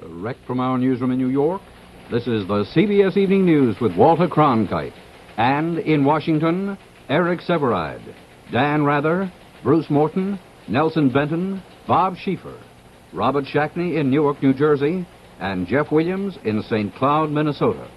Direct from our newsroom in New York, this is the CBS Evening News with Walter Cronkite. And in Washington, Eric Sevareid, Dan Rather, Bruce Morton, Nelson Benton, Bob Schieffer, Robert Shackney in Newark, New Jersey, and Jeff Williams in St. Cloud, Minnesota.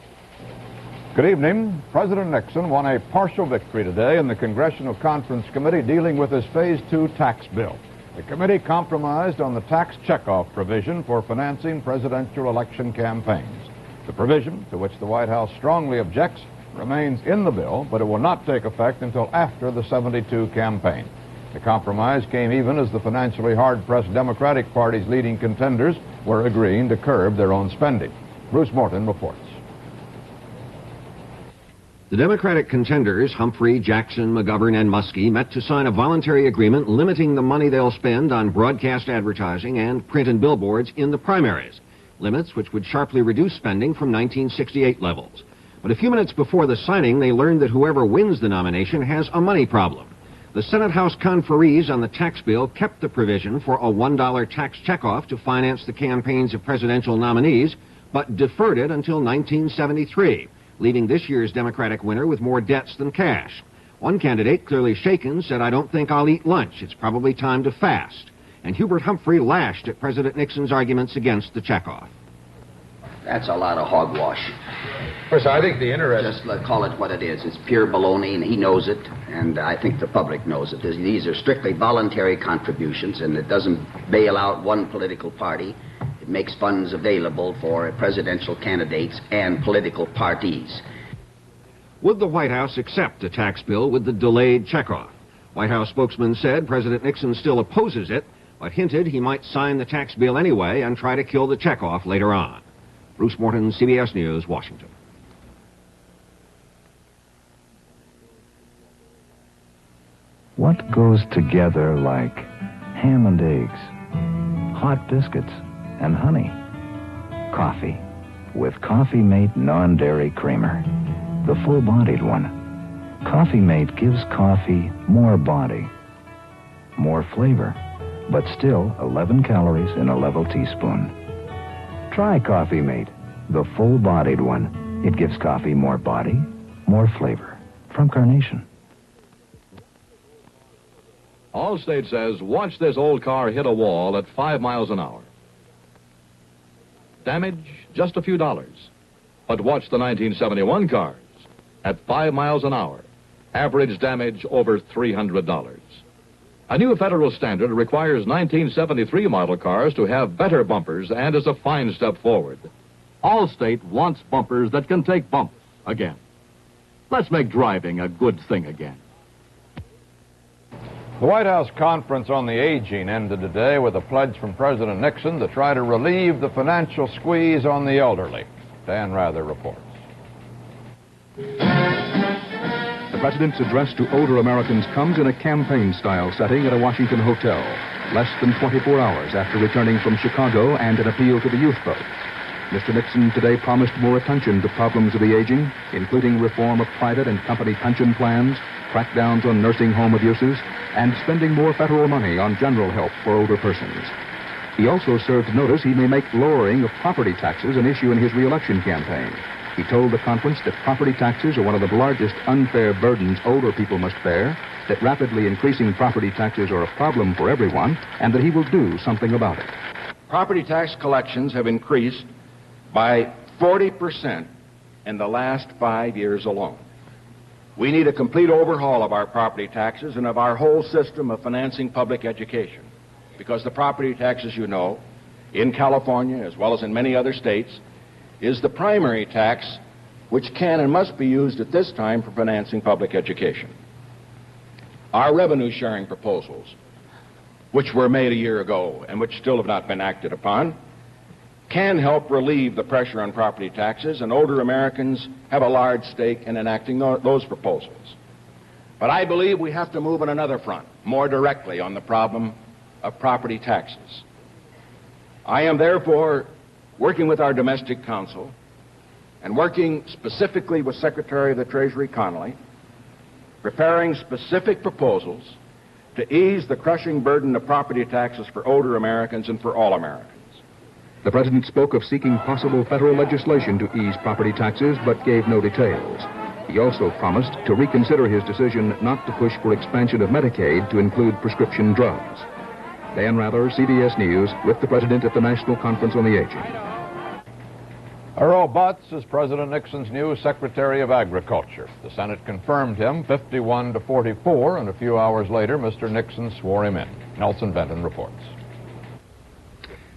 Good evening. President Nixon won a partial victory today in the Congressional Conference Committee dealing with his Phase 2 tax bill. The committee compromised on the tax checkoff provision for financing presidential election campaigns. The provision, to which the White House strongly objects, remains in the bill, but it will not take effect until after the '72 campaign. The compromise came even as the financially hard-pressed Democratic Party's leading contenders were agreeing to curb their own spending. Bruce Morton reports. The Democratic contenders, Humphrey, Jackson, McGovern, and Muskie, met to sign a voluntary agreement limiting the money they'll spend on broadcast advertising and print and billboards in the primaries, limits which would sharply reduce spending from 1968 levels. But a few minutes before the signing, they learned that whoever wins the nomination has a money problem. The Senate-House conferees on the tax bill kept the provision for a $1 tax checkoff to finance the campaigns of presidential nominees, but deferred it until 1973. Leaving this year's Democratic winner with more debts than cash. One candidate, clearly shaken, said, "I don't think I'll eat lunch. It's probably time to fast." And Hubert Humphrey lashed at President Nixon's arguments against the checkoff. That's a lot of hogwash. Of course, I think the interest... Just call it what it is. It's pure baloney, and he knows it, and I think the public knows it. These are strictly voluntary contributions, and it doesn't bail out one political party. It makes funds available for presidential candidates and political parties. Would the White House accept a tax bill with the delayed checkoff? White House spokesman said President Nixon still opposes it, but hinted he might sign the tax bill anyway and try to kill the checkoff later on. Bruce Morton, CBS News, Washington. What goes together like ham and eggs, hot biscuits, and honey? Coffee, with Coffee Mate non-dairy creamer, the full-bodied one. Coffee Mate gives coffee more body, more flavor, but still 11 calories in a level teaspoon. Try Coffee Mate, the full-bodied one. It gives coffee more body, more flavor. From Carnation. Allstate says, watch this old car hit a wall at 5 miles an hour. Damage, just a few dollars. But watch the 1971 cars. At 5 miles an hour, average damage over $300. A new federal standard requires 1973 model cars to have better bumpers and is a fine step forward. Allstate wants bumpers that can take bumps again. Let's make driving a good thing again. The White House conference on the aging ended today with a pledge from President Nixon to try to relieve the financial squeeze on the elderly. Dan Rather reports. The president's address to older Americans comes in a campaign-style setting at a Washington hotel, less than 24 hours after returning from Chicago and an appeal to the youth vote. Mr. Nixon today promised more attention to problems of the aging, including reform of private and company pension plans, crackdowns on nursing home abuses, and spending more federal money on general help for older persons. He also served notice he may make lowering of property taxes an issue in his re-election campaign. He told the conference that property taxes are one of the largest unfair burdens older people must bear, that rapidly increasing property taxes are a problem for everyone, and that he will do something about it. Property tax collections have increased by 40% in the last 5 years alone. We need a complete overhaul of our property taxes and of our whole system of financing public education, because the property tax, as you know, in California as well as in many other states, is the primary tax which can and must be used at this time for financing public education. Our revenue sharing proposals, which were made a year ago and which still have not been acted upon, can help relieve the pressure on property taxes, and older Americans have a large stake in enacting those proposals. But I believe we have to move on another front, more directly on the problem of property taxes. I am therefore working with our domestic counsel and working specifically with Secretary of the Treasury Connolly, preparing specific proposals to ease the crushing burden of property taxes for older Americans and for all Americans. The president spoke of seeking possible federal legislation to ease property taxes, but gave no details. He also promised to reconsider his decision not to push for expansion of Medicaid to include prescription drugs. Dan Rather, CBS News, with the president at the National Conference on the Aging. Earl Butz is President Nixon's new Secretary of Agriculture. The Senate confirmed him 51 to 44, and a few hours later, Mr. Nixon swore him in. Nelson Benton reports.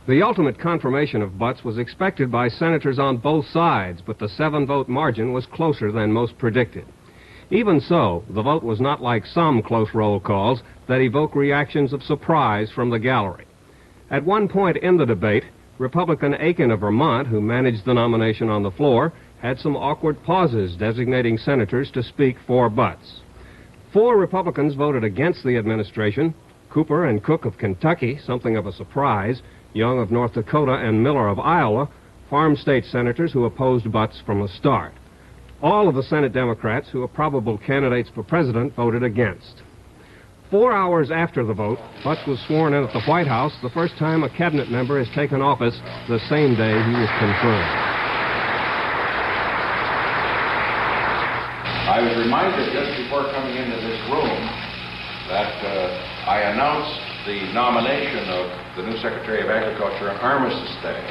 The ultimate confirmation of Butz was expected by senators on both sides, but the 7-vote margin was closer than most predicted. Even so, the vote was not like some close roll calls that evoke reactions of surprise from the gallery. At one point in the debate, Republican Aiken of Vermont, who managed the nomination on the floor, had some awkward pauses designating senators to speak for Butz. 4 Republicans voted against the administration: Cooper and Cook of Kentucky, something of a surprise, Young of North Dakota, and Miller of Iowa, farm state senators who opposed Butz from the start. All of the Senate Democrats who are probable candidates for president voted against. 4 hours after the vote, Butz was sworn in at the White House, the first time a cabinet member has taken office the same day he was confirmed. I was reminded just before coming into this room that I announced the nomination of the new Secretary of Agriculture on Armistice Day.